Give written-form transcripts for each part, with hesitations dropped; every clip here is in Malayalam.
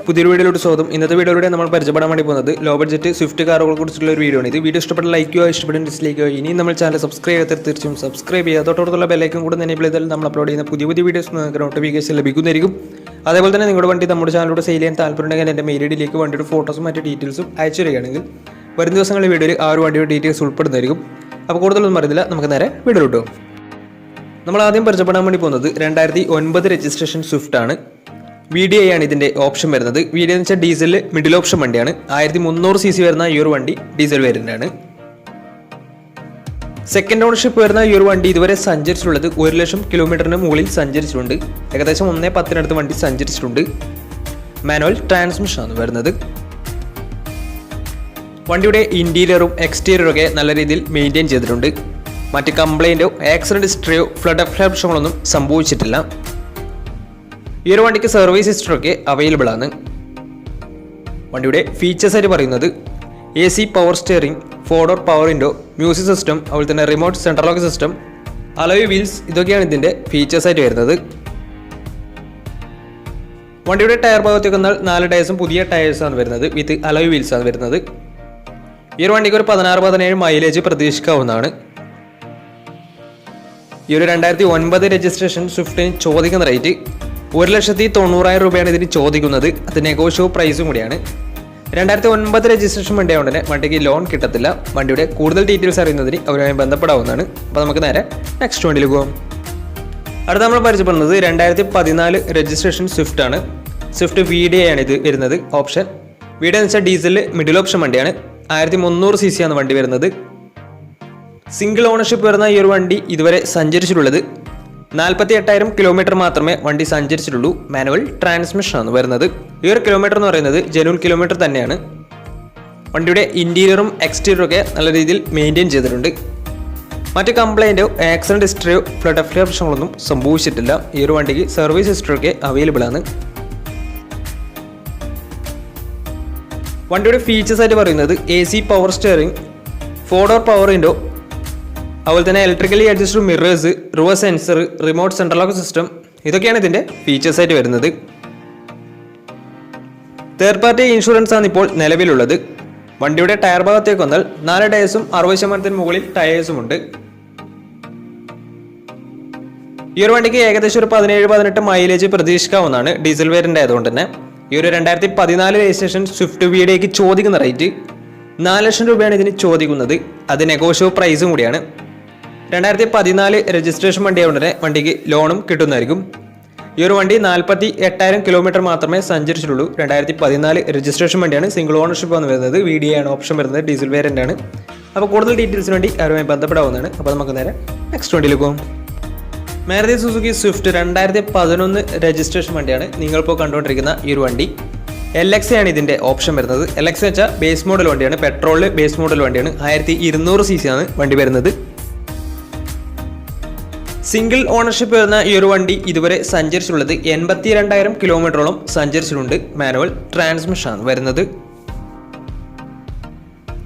പുതിയൊരു വീഡിയോയിലോട്ട് സ്വാഗതം. ഇന്നത്തെ വീഡിയോയിലൂടെ നമ്മൾ പരിചയപ്പെടാൻ വേണ്ടി പോകുന്നത് ലോ ബഡ്ജറ്റ് സ്വിഫ്റ്റ് കാറുകളെ കുറിച്ചുള്ള ഒരു വീഡിയോ ആണ്. ഇത് വീഡിയോ ഇഷ്ടപ്പെട്ട ലൈക്ക് ചെയ്യുക, ഇഷ്ടപ്പെട്ട ഡിസ്ലൈക്ക് ചെയ്യുക. ഇനി നമ്മൾ ചാനൽ സബ്സ്ക്രൈബ് ചെയ്യാത്ത തീർച്ചയായും സബ്സ്ക്രൈബ് ചെയ്യുക. തൊട്ടടുത്തുള്ള ബെല്ലൈക്കൻ കൂടെ എനേബിൾ ചെയ്താൽ നമ്മൾ അപ്ലോഡ് ചെയ്യുന്ന പുതിയ വീഡിയോസ് നിങ്ങൾക്ക് നോട്ടിഫിക്കേഷൻ ലഭിക്കുന്നതായിരിക്കും. അതേപോലെ തന്നെ നിങ്ങളുടെ വണ്ടി നമ്മുടെ ചാനലിലൂടെ സെയിൽ ചെയ്യാൻ താല്പര്യമുണ്ടെങ്കിൽ എൻ്റെ മെയിൽ ഐഡിയിലേക്ക് വണ്ടിയുടെ ഫോട്ടോസും മറ്റ് ഡീറ്റെയിൽസും അയച്ചു തരികയാണെങ്കിൽ വരും ദിവസങ്ങളിൽ വീഡിയോയിൽ ആ ഒരു വണ്ടിയുടെ ഡീറ്റെയിൽസ് ഉൾപ്പെടുന്നതായിരിക്കും. അപ്പോൾ കൂടുതലൊന്നും അറിയില്ല, നമുക്ക് നേരെ വീഡിയോയിലോട്ട് പോകും. നമ്മൾ ആദ്യം പരിചയപ്പെടാൻ വേണ്ടി പോകുന്നത് 2009 രജിസ്ട്രേഷൻ സ്വിഫ്റ്റ് ആണ്. VDI ആണ് ഇതിൻ്റെ ഓപ്ഷൻ വരുന്നത്. VDI എന്ന് വെച്ചാൽ ഡീസലിൽ മിഡിൽ ഓപ്ഷൻ വണ്ടിയാണ്. 1300 cc വരുന്ന ഈ ഒരു വണ്ടി ഡീസൽ വേരിയൻ്റാണ്. സെക്കൻഡ് ഓണർഷിപ്പ് വരുന്ന ഈ ഒരു വണ്ടി ഇതുവരെ സഞ്ചരിച്ചിട്ടുള്ളത് 1,00,000 കിലോമീറ്ററിന് മുകളിൽ സഞ്ചരിച്ചിട്ടുണ്ട്. ഏകദേശം 1.10 വണ്ടി സഞ്ചരിച്ചിട്ടുണ്ട്. മാനുവൽ ട്രാൻസ്മിഷനാണ് വരുന്നത്. വണ്ടിയുടെ ഇൻറ്റീരിയറും എക്സ്റ്റീരിയറും ഒക്കെ നല്ല രീതിയിൽ മെയിൻറ്റെയിൻ ചെയ്തിട്ടുണ്ട്. മറ്റ് കംപ്ലൈൻറ്റോ ആക്സിഡൻറ്റ് ഹിസ്റ്ററിയോ ഫ്ലഡ് പ്രശ്നങ്ങളൊന്നും സംഭവിച്ചിട്ടില്ല. ഈ ഒരു വണ്ടിക്ക് സർവീസ് ഹിസ്റ്ററൊക്കെ അവൈലബിൾ ആണ്. വണ്ടിയുടെ ഫീച്ചേഴ്സ് ആയിട്ട് പറയുന്നത് AC power steering, 4-door power window, music system, അതുപോലെ തന്നെ remote central lock system, alloy wheels, ഇതൊക്കെയാണ് ഇതിൻ്റെ ഫീച്ചേഴ്സ് ആയിട്ട് വരുന്നത്. വണ്ടിയുടെ ടയർ ഭാഗത്തേക്ക് വന്നാൽ 4 ടയേഴ്സും പുതിയ ടയേഴ്സാണ് വരുന്നത്. വിത്ത് അലോയ് വീൽസ് ആണ് വരുന്നത്. ഈ ഒരു വണ്ടിക്ക് ഒരു 16-17 മൈലേജ് പ്രതീക്ഷിക്കാവുന്നതാണ്. ഈ ഒരു 2009 രജിസ്ട്രേഷൻ സ്വിഫ്റ്റിന് ചോദിക്കുന്ന റേറ്റ് 1,90,000 രൂപയാണ് ഇതിന് ചോദിക്കുന്നത്. അത് നെഗോഷ്യബിൾ പ്രൈസും കൂടിയാണ്. 2009 രജിസ്ട്രേഷൻ വണ്ടി ആയതുകൊണ്ട് തന്നെ വണ്ടിക്ക് ലോൺ കിട്ടത്തില്ല. വണ്ടിയുടെ കൂടുതൽ ഡീറ്റെയിൽസ് അറിയുന്നതിന് അവരുമായി ബന്ധപ്പെടാവുന്നതാണ്. അപ്പോൾ നമുക്ക് നേരെ നെക്സ്റ്റ് വണ്ടിയിൽ പോകാം. അടുത്ത നമ്മൾ പരിചയപ്പെടുന്നത് 2014 രജിസ്ട്രേഷൻ സ്വിഫ്റ്റ് ആണ്. സ്വിഫ്റ്റ് VDI ആണ് ഇത് വരുന്നത് ഓപ്ഷൻ. VDI എന്ന് വെച്ചാൽ ഡീസലിൽ മിഡിൽ ഓപ്ഷൻ വണ്ടിയാണ്. 1300 cc ആണ് വണ്ടി വരുന്നത്. സിംഗിൾ ഓണർഷിപ്പ് വരുന്ന ഈ ഒരു വണ്ടി ഇതുവരെ സഞ്ചരിച്ചിട്ടുള്ളത് 48,000 കിലോമീറ്റർ മാത്രമേ വണ്ടി സഞ്ചരിച്ചിട്ടുള്ളൂ. മാനുവൽ ട്രാൻസ്മിഷൻ ആണ് വരുന്നത്. ഈ ഒരു കിലോമീറ്റർ എന്ന് പറയുന്നത് ജെനുവൽ കിലോമീറ്റർ തന്നെയാണ്. വണ്ടിയുടെ ഇൻറ്റീരിയറും എക്സ്റ്റീരിയറും ഒക്കെ നല്ല രീതിയിൽ മെയിൻറ്റെയിൻ ചെയ്തിട്ടുണ്ട്. മറ്റ് കംപ്ലൈൻറ്റോ ആക്സിഡൻറ്റ് ഹിസ്റ്ററിയോ ഫ്ലഡ് പ്രശ്നങ്ങളൊന്നും സംഭവിച്ചിട്ടില്ല. ഈ ഒരു വണ്ടിക്ക് സർവീസ് ഹിസ്റ്ററിയൊക്കെ അവൈലബിൾ ആണ്. വണ്ടിയുടെ ഫീച്ചേഴ്സ് ആയിട്ട് പറയുന്നത് AC power steering, 4-door power window, അതുപോലെ തന്നെ electrically adjusted mirrors, reverse sensor, remote central lock system, ഇതൊക്കെയാണ് ഇതിൻ്റെ ഫീച്ചേഴ്സ് ആയിട്ട് വരുന്നത്. തേർഡ് പാർട്ടി ഇൻഷുറൻസ് ആണ് ഇപ്പോൾ നിലവിലുള്ളത്. വണ്ടിയുടെ ടയർ ഭാഗത്തേക്ക് വന്നാൽ 4 ടയേഴ്സും 60% മുകളിൽ ടയേഴ്സും ഉണ്ട്. ഈ ഒരു വണ്ടിക്ക് ഏകദേശം ഒരു 17-18 മൈലേജ് പ്രതീക്ഷിക്കാവുന്നതാണ്. ഡീസൽ വേരിയൻ്റ് ആയതുകൊണ്ട് തന്നെ. ഈ ഒരു 2014 രജിസ്ട്രേഷൻ സ്വിഫ്റ്റ് VDIക്ക് ചോദിക്കുന്ന റേറ്റ് 4,00,000 രൂപയാണ് ഇതിന് ചോദിക്കുന്നത്. അത് നെഗോഷ്യബിൾ പ്രൈസും കൂടിയാണ്. 2014 രജിസ്ട്രേഷൻ വണ്ടി ആയതുകൊണ്ട് തന്നെ വണ്ടിക്ക് ലോണും കിട്ടുന്നതായിരിക്കും. ഈ ഒരു വണ്ടി 48,000 കിലോമീറ്റർ മാത്രമേ സഞ്ചരിച്ചിട്ടുള്ളൂ. 2014 രജിസ്ട്രേഷൻ വണ്ടിയാണ്. സിംഗിൾ ഓണർഷിപ്പ് ആണ് വരുന്നത്. VDI ആണ് ഓപ്ഷൻ വരുന്നത്. ഡീസൽ വേരിയൻ്റ് ആണ്. അപ്പോൾ കൂടുതൽ ഡീറ്റെയിൽസിന് വേണ്ടി അവരുമായി ബന്ധപ്പെടാവുന്നതാണ്. അപ്പോൾ നമുക്ക് നേരെ നെക്സ്റ്റ് വണ്ടിയിൽ പോകും. മാരുതി സുസുക്കി സ്വിഫ്റ്റ് 2011 രജിസ്ട്രേഷൻ വണ്ടിയാണ് നിങ്ങളിപ്പോൾ കണ്ടുകൊണ്ടിരിക്കുന്ന ഈ ഒരു വണ്ടി. LX ആണ് ഇതിൻ്റെ ഓപ്ഷൻ വരുന്നത്. LX എന്ന് വെച്ചാൽ ബേസ് മോഡൽ വണ്ടിയാണ്. പെട്രോളിൽ ബേസ് മോഡൽ വണ്ടിയാണ്. 1200 cc ആണ് വണ്ടി വരുന്നത്. സിംഗിൾ ഓണർഷിപ്പ് വരുന്ന ഈ ഒരു വണ്ടി ഇതുവരെ സഞ്ചരിച്ചിട്ടുള്ളത് 82,000 കിലോമീറ്ററോളം സഞ്ചരിച്ചിട്ടുണ്ട്. മാനുവൽ ട്രാൻസ്മിഷൻ ആണ് വരുന്നത്.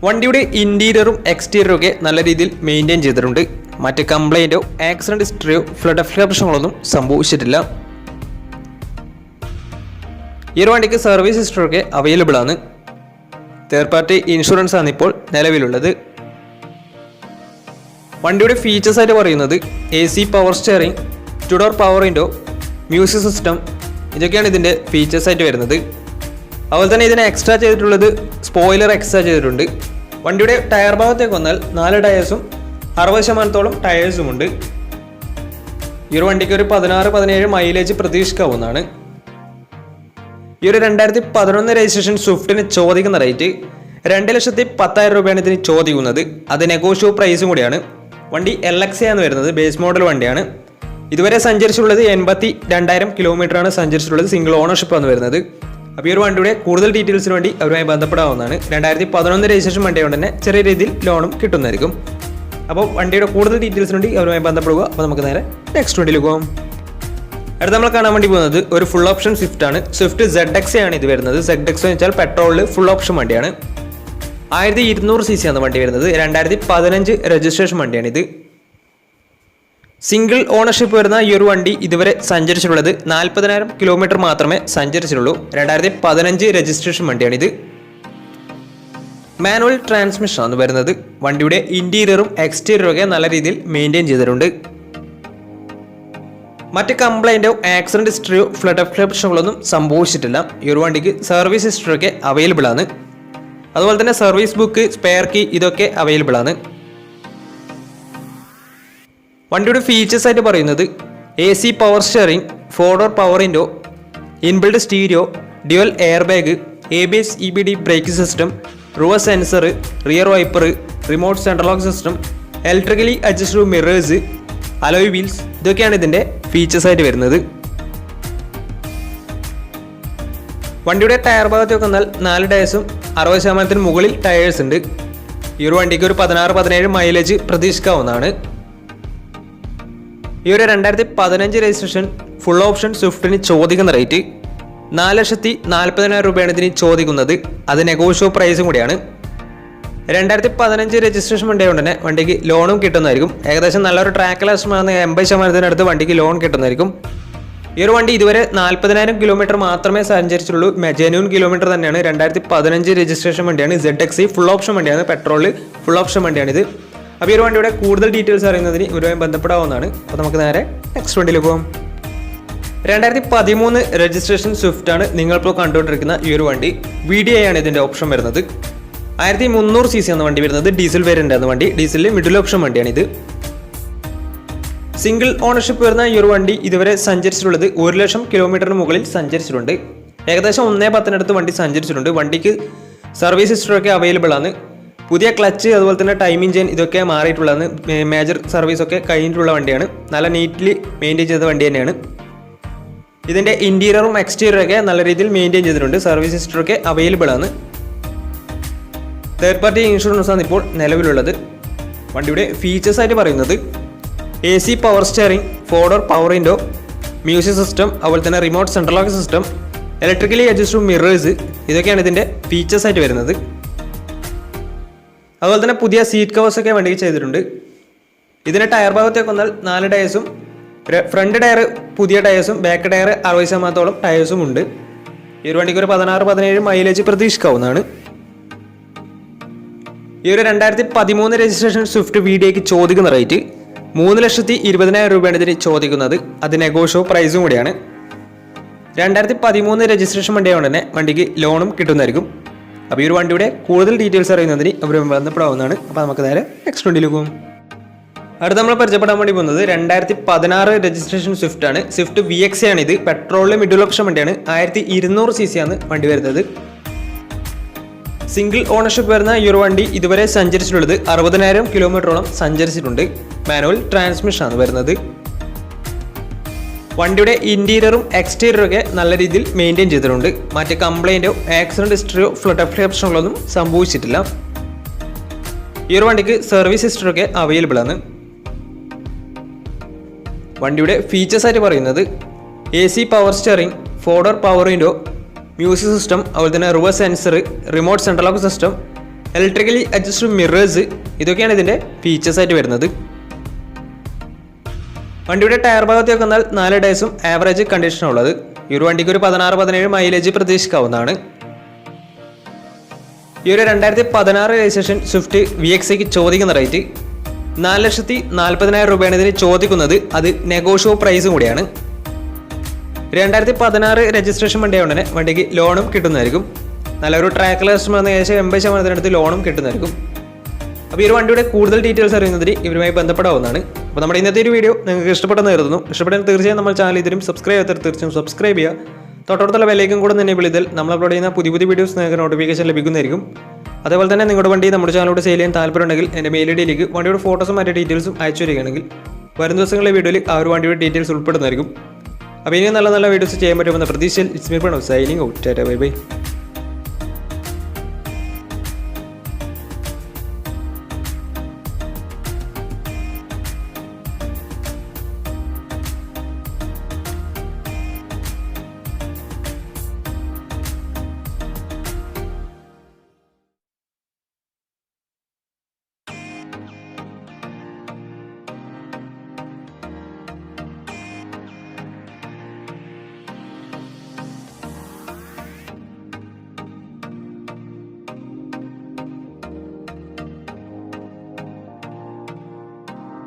വണ്ടിയുടെ ഇൻറ്റീരിയറും എക്സ്റ്റീരിയറും ഒക്കെ നല്ല രീതിയിൽ മെയിൻറ്റെയിൻ ചെയ്തിട്ടുണ്ട്. മറ്റ് കംപ്ലൈൻറ്റോ ആക്സിഡൻറ്റ് ഹിസ്റ്ററിയോ ഫ്ലഡ് പ്രശ്നങ്ങളൊന്നും സംഭവിച്ചിട്ടില്ല. ഈ ഒരു വണ്ടിക്ക് സർവീസ് ഹിസ്റ്ററൊക്കെ അവൈലബിൾ ആണ്. തേർഡ് പാർട്ടി ഇൻഷുറൻസ് ആണ് ഇപ്പോൾ നിലവിലുള്ളത്. വണ്ടിയുടെ ഫീച്ചേഴ്സ് ആയിട്ട് പറയുന്നത് AC power steering, 2-door power window, music system, ഇതൊക്കെയാണ് ഇതിൻ്റെ ഫീച്ചേഴ്സ് ആയിട്ട് വരുന്നത്. അതുപോലെ തന്നെ ഇതിനെ എക്സ്ട്രാ ചെയ്തിട്ടുള്ളത് സ്പോയിലർ എക്സ്ട്രാ ചെയ്തിട്ടുണ്ട്. വണ്ടിയുടെ ടയർ ഭാഗത്തേക്ക് വന്നാൽ 4 ടയേഴ്സും 60% ടയേഴ്സും ഉണ്ട്. ഈ ഒരു വണ്ടിക്ക് ഒരു 16-17 മൈലേജ് പ്രതീക്ഷിക്കാവുന്നതാണ്. ഈ ഒരു 2011 രജിസ്ട്രേഷൻ സ്വിഫ്റ്റിന് ചോദിക്കുന്ന റേറ്റ് 2,10,000 രൂപയാണ് ഇതിന് ചോദിക്കുന്നത്. അത് നെഗോഷ്യബിൾ പ്രൈസും കൂടിയാണ്. വണ്ടി LX ആണ് വരുന്നത്. ബേസ് മോഡൽ വണ്ടിയാണ്. ഇതുവരെ സഞ്ചരിച്ചിട്ടുള്ളത് 82,000 കിലോമീറ്ററാണ് സഞ്ചരിച്ചിട്ടുള്ളത്. സിംഗിൾ ഓണർഷിപ്പ് ആണ് വരുന്നത്. അപ്പോൾ ഈ ഒരു വണ്ടിയുടെ കൂടുതൽ ഡീറ്റെയിൽസിന് വേണ്ടി അവരുമായി ബന്ധപ്പെടാവുന്നതാണ്. 2011 രജിസ്ട്രേഷൻ വണ്ടി ആയതുകൊണ്ട് തന്നെ ചെറിയ രീതിയിൽ ലോണും കിട്ടുന്നതായിരിക്കും. അപ്പോൾ വണ്ടിയുടെ കൂടുതൽ ഡീറ്റെയിൽസിന് വേണ്ടി അവരുമായി ബന്ധപ്പെടുക. അപ്പോൾ നമുക്ക് നേരെ നെക്സ്റ്റ് വണ്ടിയിൽ പോകാം. അടുത്ത നമ്മൾ കാണാൻ വേണ്ടി പോകുന്നത് ഒരു ഫുൾ ഓപ്ഷൻ സ്വിഫ്റ്റ് ആണ്. സ്വിഫ്റ്റ് ZX ആണ് ഇത് വരുന്നത്. ZX എന്ന് വെച്ചാൽ പെട്രോളിൽ ഫുൾ ഓപ്ഷൻ വണ്ടിയാണ്. 1200 cc ആണ് വണ്ടി വരുന്നത്. 2015 രജിസ്ട്രേഷൻ വണ്ടിയാണിത്. സിംഗിൾ ഓണർഷിപ്പ് വരുന്ന ഈ ഒരു വണ്ടി ഇതുവരെ സഞ്ചരിച്ചിട്ടുള്ളത് 40,000 കിലോമീറ്റർ മാത്രമേ സഞ്ചരിച്ചിട്ടുള്ളൂ. 2015 രജിസ്ട്രേഷൻ വണ്ടിയാണിത്. മാനുവൽ ട്രാൻസ്മിഷൻ ആണ് വരുന്നത്. വണ്ടിയുടെ ഇന്റീരിയറും എക്സ്റ്റീരിയറും ഒക്കെ നല്ല രീതിയിൽ മെയിൻറ്റെയിൻ ചെയ്തിട്ടുണ്ട്. മറ്റ് കംപ്ലൈൻറ്റോ ആക്സിഡന്റ് ഹിസ്റ്ററിയോ ഫ്ലഡ് പ്രശ്നങ്ങളൊന്നും സംഭവിച്ചിട്ടില്ല. ഈ ഒരു വണ്ടിക്ക് സർവീസ് ഹിസ്റ്ററി ഒക്കെ അവൈലബിൾ ആണ്. അതുപോലെ തന്നെ സർവീസ് ബുക്ക്, സ്പെയർ കീ ഇതൊക്കെ അവൈലബിൾ ആണ്. വണ്ടിയുടെ ഫീച്ചേഴ്സ് ആയിട്ട് പറയുന്നത് AC power steering, 4-door power window, inbuilt stereo, dual air bag, ABS EBD brake system, reverse sensor, rear wiper, remote central lock system, electrically adjustable mirrors, alloy wheels ഇതൊക്കെയാണ് ഇതിൻ്റെ ഫീച്ചേഴ്സ് ആയിട്ട് വരുന്നത്. വണ്ടിയുടെ ടയർ ഭാഗത്തേക്ക് വന്നാൽ 4 ടയേഴ്സും 60% മുകളിൽ ടയേഴ്സ് ഉണ്ട്. ഈ ഒരു വണ്ടിക്ക് ഒരു 16-17 മൈലേജ് പ്രതീക്ഷിക്കാവുന്നതാണ്. ഈ ഒരു 2015 രജിസ്ട്രേഷൻ ഫുൾ ഓപ്ഷൻ സ്വിഫ്റ്റിന് ചോദിക്കുന്ന റേറ്റ് 4,40,000 രൂപയാണ് ഇതിന് ചോദിക്കുന്നത്. അത് നെഗോഷ്യബിൾ പ്രൈസും കൂടിയാണ്. 2015 രജിസ്ട്രേഷൻ വണ്ടിയായതുകൊണ്ട് തന്നെ വണ്ടിക്ക് ലോണും കിട്ടുന്നതായിരിക്കും. ഏകദേശം നല്ലൊരു ട്രാക്ക് ലാസ്റ്റമാണ് 80% വണ്ടിക്ക് ലോൺ കിട്ടുന്നതായിരിക്കും. ഈ ഒരു വണ്ടി ഇതുവരെ 40,000 കിലോമീറ്റർ മാത്രമേ സഞ്ചരിച്ചുള്ളൂ. ജെന്യൂൻ കിലോമീറ്റർ തന്നെയാണ്. 2015 രജിസ്ട്രേഷൻ വണ്ടിയാണ്. ZXE ഫുൾ ഓപ്ഷൻ വണ്ടിയാണ്. പെട്രോളിൽ ഫുൾ ഓപ്ഷൻ വണ്ടിയാണിത്. അപ്പോൾ ഈ ഒരു വണ്ടിയുടെ കൂടുതൽ ഡീറ്റെയിൽസ് അറിയുന്നതിന് ഇവരുമായി ബന്ധപ്പെടാവുന്നതാണ്. അപ്പോൾ നമുക്ക് നേരെ നെക്സ്റ്റ് വണ്ടിയിൽ പോകാം. 2013 രജിസ്ട്രേഷൻ സ്വിഫ്റ്റ് ആണ് നിങ്ങളിപ്പോൾ കണ്ടുകൊണ്ടിരിക്കുന്ന ഈ ഒരു വണ്ടി. VDI ആണ് ഇതിൻ്റെ ഓപ്ഷൻ വരുന്നത്. 1300 cc എന്ന വണ്ടി വരുന്നത്. ഡീസൽ വേരിയൻ്റ് ആണ് വണ്ടി. ഡീസലിൽ മിഡിൽ ഓപ്ഷൻ വണ്ടിയാണിത്. സിംഗിൾ ഓണർഷിപ്പ് വരുന്ന ഈ ഒരു വണ്ടി ഇതുവരെ സഞ്ചരിച്ചിട്ടുള്ളത് 1,00,000 കിലോമീറ്ററിന് മുകളിൽ സഞ്ചരിച്ചിട്ടുണ്ട്. ഏകദേശം 1.10 വണ്ടി സഞ്ചരിച്ചിട്ടുണ്ട്. വണ്ടിക്ക് സർവീസ് ഹിസ്റ്ററി ഒക്കെ അവൈലബിൾ ആണ്. പുതിയ ക്ലച്ച്, അതുപോലെ തന്നെ ടൈമിംഗ് ചെയിൻ ഇതൊക്കെ മാറിയിട്ടുള്ളതാണ്. മേജർ സർവീസ് ഒക്കെ കഴിഞ്ഞിട്ടുള്ള വണ്ടിയാണ്. നല്ല നീറ്റ്ലി മെയിൻറ്റെയിൻ ചെയ്ത വണ്ടി തന്നെയാണ്. ഇതിൻ്റെ ഇൻറ്റീരിയറും എക്സ്റ്റീരിയറും ഒക്കെ നല്ല രീതിയിൽ മെയിൻറ്റെയിൻ ചെയ്തിട്ടുണ്ട്. സർവീസ് ഹിസ്റ്ററി ഒക്കെ അവൈലബിൾ ആണ്. തേർഡ് പാർട്ടി ഇൻഷുറൻസ് ആണ് ഇപ്പോൾ നിലവിലുള്ളത്. വണ്ടിയുടെ ഫീച്ചേഴ്സ് ആയിട്ട് പറയുന്നത് AC power steering, 4-door power window, music system, അതുപോലെ തന്നെ remote central lock system, electrically adjustable mirrors ഇതൊക്കെയാണ് ഇതിൻ്റെ ഫീച്ചേഴ്സ് ആയിട്ട് വരുന്നത്. അതുപോലെ തന്നെ പുതിയ സീറ്റ് കവേഴ്സ് ഒക്കെ വണ്ടിക്ക് ചെയ്തിട്ടുണ്ട്. ഇതിൻ്റെ ടയർ ഭാഗത്തേക്ക് വന്നാൽ 4 ടയേഴ്സും, ഫ്രണ്ട് ടയർ പുതിയ ടയേഴ്സും, ബാക്ക് ടയർ 60% ടയേഴ്സും ഉണ്ട്. ഈ ഒരു വണ്ടിക്ക് ഒരു 16-17 മൈലേജ് പ്രതീക്ഷിക്കാവുന്നതാണ്. ഈ ഒരു 2013 രജിസ്ട്രേഷൻ സ്വിഫ്റ്റ് VDIക്ക് ചോദിക്കുന്ന റേറ്റ് 3,20,000 രൂപയാണ് ഇതിന് ചോദിക്കുന്നത്. അത് നെഗോഷ്യബിൾ പ്രൈസും കൂടിയാണ്. 2013 രജിസ്ട്രേഷൻ വണ്ടിയായതുകൊണ്ട് തന്നെ വണ്ടിക്ക് ലോണും കിട്ടുന്നതായിരിക്കും. അപ്പോൾ ഈ ഒരു വണ്ടിയുടെ കൂടുതൽ ഡീറ്റെയിൽസ് അറിയുന്നതിന് അവർ ബന്ധപ്പെടാവുന്നതാണ്. അപ്പോൾ നമുക്ക് നേരെ നെക്സ്റ്റ് വണ്ടിയിൽ പോകും. അടുത്ത നമ്മൾ പരിചയപ്പെടാൻ വേണ്ടി പോകുന്നത് 2016 രജിസ്ട്രേഷൻ സ്വിഫ്റ്റ് ആണ്. സ്വിഫ്റ്റ് VXA ആണ് ഇത്. പെട്രോളിലെ മിഡിൽ ഓപ്ഷൻ വണ്ടിയാണ്. 1200 cc ആണ് വണ്ടി വരുന്നത്. സിംഗിൾ ഓണർഷിപ്പ് വരുന്ന ഈ ഒരു വണ്ടി ഇതുവരെ സഞ്ചരിച്ചിട്ടുള്ളത് 60,000 കിലോമീറ്ററോളം സഞ്ചരിച്ചിട്ടുണ്ട്. മാനുവൽ ട്രാൻസ്മിഷൻ ആണ് വരുന്നത്. വണ്ടിയുടെ ഇന്റീരിയറും എക്സ്റ്റീരിയറും ഒക്കെ നല്ല രീതിയിൽ മെയിൻറ്റെയിൻ ചെയ്തിട്ടുണ്ട്. മറ്റ് കംപ്ലൈൻറ്റോ ആക്സിഡന്റ് ഹിസ്റ്ററിയോ ഫ്ലഡ് പ്രശ്നങ്ങളൊന്നും സംഭവിച്ചിട്ടില്ല. ഈ ഒരു വണ്ടിക്ക് സർവീസ് ഹിസ്റ്ററി ഒക്കെ അവൈലബിൾ ആണ്. വണ്ടിയുടെ ഫീച്ചേഴ്സ് ആയിട്ട് പറയുന്നത് AC power steering, 4-door power window, music system, അതുപോലെ തന്നെ reverse sensor, remote central lock system, electrically adjustable mirrors ഇതൊക്കെയാണ് ഇതിൻ്റെ ഫീച്ചേഴ്സ് ആയിട്ട് വരുന്നത്. വണ്ടിയുടെ ടയർ ഭാഗത്തേക്ക് വന്നാൽ 4 ടയേഴ്സും ആവറേജ് കണ്ടീഷനുള്ളത്. ഈ ഒരു വണ്ടിക്ക് ഒരു 16-17 മൈലേജ് പ്രതീക്ഷിക്കാവുന്നതാണ്. ഈ ഒരു 2016 രജിസ്ട്രേഷൻ സ്വിഫ്റ്റ് VXAക്ക് ചോദിക്കുന്ന റേറ്റ് 4,40,000 രൂപയാണ് ഇതിന് ചോദിക്കുന്നത്. അത് നെഗോഷ്യബിൾ പ്രൈസും കൂടിയാണ്. 2016 രജിസ്ട്രേഷൻ വണ്ടിയായതുകൊണ്ട് തന്നെ വണ്ടിക്ക് ലോണും കിട്ടുന്നതായിരിക്കും. നല്ലൊരു ട്രാക്ക് ലാസ്റ്റ് വന്ന് ഏകദേശം 80% ലോണും കിട്ടുന്നതായിരിക്കും. അപ്പോൾ ഈ ഒരു വണ്ടിയുടെ കൂടുതൽ ഡീറ്റെയിൽസ് അറിയുന്നതിന് ഇവരുമായി ബന്ധപ്പെടാവുന്നതാണ്. അപ്പോൾ നമ്മുടെ ഇന്നത്തെ ഒരു വീഡിയോ നിങ്ങൾക്ക് ഇഷ്ടപ്പെട്ടെന്ന് കരുതുന്നു. ഇഷ്ടപ്പെട്ടാൽ തീർച്ചയായും നമ്മൾ ചാനൽ ഇതിലും സബ്സ്ക്രൈബ് ചെയ്യാത്തവർ തീർച്ചയായും സബ്സ്ക്രൈബ് ചെയ്യുക. തൊട്ടടുത്തുള്ള ബെല്ലൈക്കൻ കൂടെ തന്നെ വിളിച്ചാൽ നമ്മൾ അപ്ലോഡ് ചെയ്യുന്ന പുതിയ വീഡിയോസ് നിങ്ങൾക്ക് നോട്ടിഫിക്കേഷൻ ലഭിക്കുന്നതായിരിക്കും. അതേപോലെ തന്നെ നിങ്ങളുടെ വണ്ടി നമ്മുടെ ചാനലോട് സെയിൽ ചെയ്യാൻ താല്പര്യമുണ്ടെങ്കിൽ എൻ്റെ മെയിൽ ഐഡിയിലേക്ക് വണ്ടിയുടെ ഫോട്ടോസും മറ്റു ഡീറ്റെയിൽസും അയച്ചു വരികയാണെങ്കിൽ വരും ദിവസങ്ങളിലെ വീഡിയോയിൽ ആ ഒരു വണ്ടിയുടെ ഡീറ്റെയിൽസ് ഉൾപ്പെടുന്നതായിരിക്കും. അപ്പോൾ ഇനിയും നല്ല വീഡിയോസ് ചെയ്യാൻ പറ്റുമെന്ന പ്രതീക്ഷയിൽ it's me Pranav signing out. Tata bye bye.